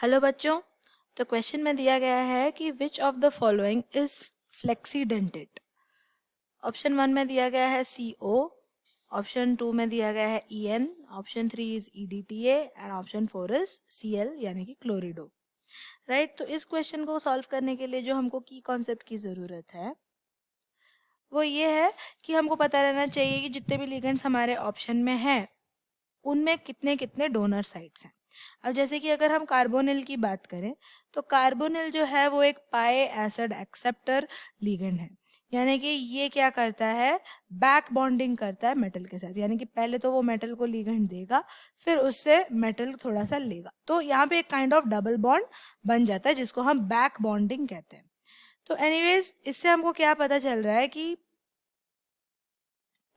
Hello बच्चों। तो question में दिया गया है कि which of the following is flexidentated. Option 1 में दिया गया है CO, ऑप्शन 2 में दिया गया है EN, option 3 is EDTA and option 4 is CL यानी कि क्लोरिडो। राइट, तो इस क्वेश्चन को सॉल्व करने के लिए जो हमको की कॉन्सेप्ट की ज़रूरत है वो ये है कि हमको पता रहना चाहिए कि जितने भी लिगेंड्स हमारे ऑप्शन में हैं उनमें कितने कितने डोनर साइट्स हैं। अब जैसे कि अगर हम कार्बोनिल की बात करें तो कार्बोनिल जो है वो एक पाई एसिड एक्सेप्टर लिगेंड है, यानी कि ये क्या करता है, बैक बॉन्डिंग करता है मेटल के साथ। यानी कि पहले तो वो मेटल को लिगेंड देगा, फिर उससे मेटल थोड़ा सा लेगा, तो यहाँ पे एक काइंड ऑफ डबल बॉन्ड बन जाता है जिसको हम बैक बॉन्डिंग कहते हैं। तो एनीवेज इससे हमको क्या पता चल रहा है कि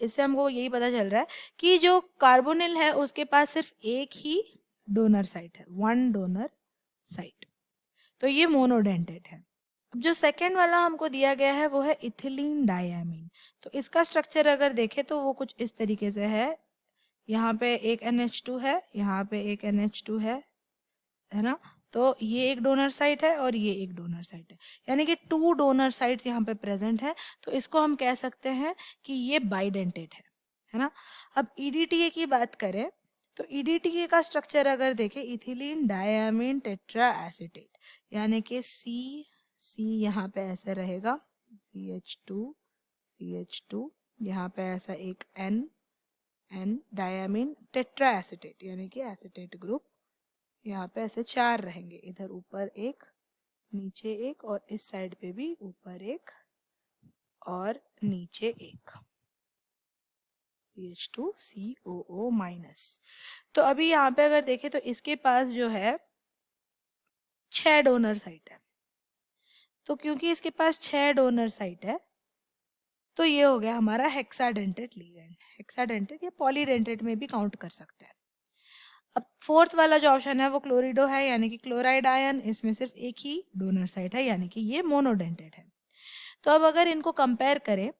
इससे हमको यही पता चल रहा है कि जो कार्बोनिल है उसके पास सिर्फ एक ही डोनर साइट है, वन डोनर साइट, तो ये मोनोडेंटेट है। अब जो सेकेंड वाला हमको दिया गया है वो है इथिलीन डायमीन। तो इसका स्ट्रक्चर अगर देखें तो वो कुछ इस तरीके से है। यहाँ पे एक NH2 है, यहाँ पे एक NH2 है ना। तो ये एक डोनर साइट है और ये एक डोनर साइट है, यानी कि 2 डोनर साइट्स यहाँ पे प्रेजेंट है। तो इसको हम कह सकते हैं कि ये बाइडेंटेट है ना। अब EDTA की बात करें तो EDTA का स्ट्रक्चर अगर देखें, इथिलीन डायमीन टेट्रा एसीटेट, यानी कि C यहाँ पे ऐसे रहेगा, CH2 यहाँ पे ऐसा एक N डायमीन टेट्रा एसीटेट यानी कि एसीटेट ग्रुप, यहाँ पे ऐसे 4 रहेंगे, इधर ऊपर एक, नीचे एक और इस साइड पे भी ऊपर एक और नीचे एक, CH2COO-। तो अभी यहाँ पे अगर देखें तो इसके पास जो है 6 डोनर साइट है। तो क्योंकि इसके पास 6 डोनर साइट है तो ये हो गया हमारा हेक्साडेंटेट लिगेंड। हेक्साडेंटेट या पॉलीडेंटेट में भी काउंट कर सकते हैं। अब फोर्थ वाला जो ऑप्शन है वो क्लोरिडो है, यानी कि क्लोराइड आयन, इसमें सिर्फ एक ही डोनर साइट है, यानी कि ये मोनोडेंटेट है। तो अब अगर इनको कंपेयर करें,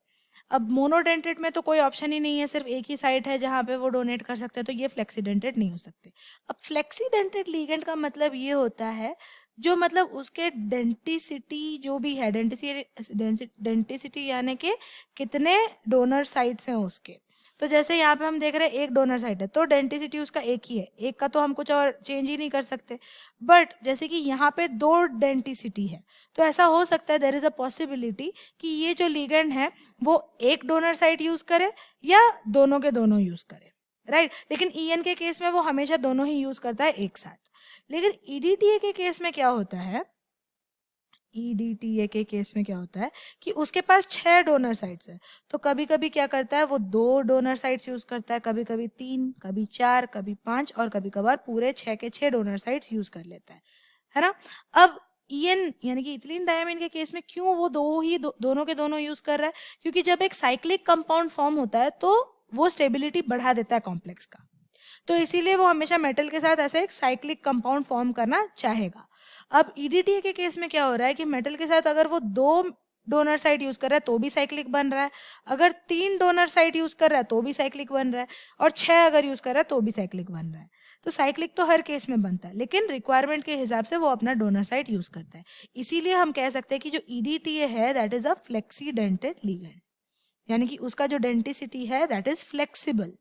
अब मोनोडेंटेट में तो कोई ऑप्शन ही नहीं है, सिर्फ एक ही साइट है जहां पे वो डोनेट कर सकते हैं, तो ये फ्लेक्सीडेंटेट नहीं हो सकते। अब फ्लेक्सीडेंटेट लिगेंड का मतलब ये होता है जो मतलब उसके डेंटिसिटी जो भी है, डेंटिसिटी यानी कि कितने डोनर साइट्स हैं उसके। तो जैसे यहाँ पे हम देख रहे हैं एक डोनर साइट है तो डेंटिसिटी उसका एक ही है, एक का तो हम कुछ और चेंज ही नहीं कर सकते। बट जैसे कि यहाँ पे 2 डेंटिसिटी है, तो ऐसा हो सकता है, देयर इज अ पॉसिबिलिटी कि ये जो लिगेंड है वो एक डोनर साइट यूज करे या दोनों के दोनों यूज करे, राइट। लेकिन EN के केस में वो हमेशा दोनों ही यूज करता है एक साथ। लेकिन EDTA के केस में क्या होता है, EDTA के केस में क्या होता है कि उसके पास 6 डोनर साइट्स है। तो कभी कभी क्या करता है वो 2 डोनर साइट्स यूज करता है, कभी कभी 3, कभी 4, कभी 5 और कभी कभार पूरे 6 के 6 डोनर साइट्स यूज कर लेता है ना। अब EN यानी कि इथिलीन डायमीन के केस में क्यों वो दोनों के दोनों यूज कर रहा है, क्योंकि जब एक साइक्लिक कंपाउंड फॉर्म होता है तो वो स्टेबिलिटी बढ़ा देता है कॉम्प्लेक्स का, तो इसीलिए वो हमेशा मेटल के साथ ऐसे एक साइक्लिक कंपाउंड फॉर्म करना चाहेगा। अब EDTA के केस में क्या हो रहा है कि मेटल के साथ अगर वो 2 डोनर साइट यूज कर रहा है तो भी साइक्लिक बन रहा है, अगर 3 डोनर साइट यूज कर रहा है तो भी साइक्लिक बन रहा है, और 6 अगर यूज कर रहा है तो भी साइक्लिक बन रहा है। तो साइक्लिक तो हर केस में बनता है, लेकिन रिक्वायरमेंट के हिसाब से वो अपना डोनर साइट यूज करता है। इसीलिए हम कह सकते हैं कि जो EDTA है दैट इज अ फ्लेक्सीडेंटेड लिगेंड, यानी कि उसका जो डेंटिसिटी है दैट इज फ्लेक्सिबल।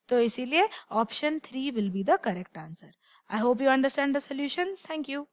तो इसीलिए option 3 will be the correct answer. I hope you understand the solution. Thank you.